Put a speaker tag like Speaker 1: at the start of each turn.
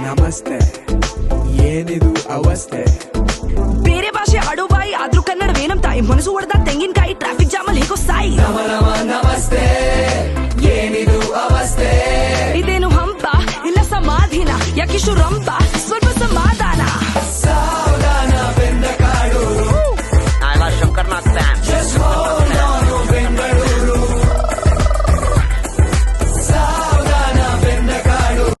Speaker 1: ನಮಸ್ತೆ ಏನಿದು ಅವಸ್ಥೆ
Speaker 2: ಬೇರೆ ಭಾಷೆ ಆಡೋ ಬಾಯಿ ಆದ್ರೂ ಕನ್ನಡವೇನಂ ತಾಯಿ ಮನಸ್ಸು ಹೊಡೆದ ತೆಂಗಿನಕಾಯಿ ಟ್ರಾಫಿಕ್ ಜಾಮ್ ಅಲ್ಲಿ ಹೇಗೋ ಸಾಯಿ
Speaker 1: ನಮಸ್ತೆ ಏನಿದು ಅವಸ್ಥೆ
Speaker 2: ಇದೇನು ಹಂಪ ಇಲ್ಲ ಸಮಾಧಿನ ಯಾಕಿಷ್ಟು ರಂಪ ಸ್ವಲ್ಪ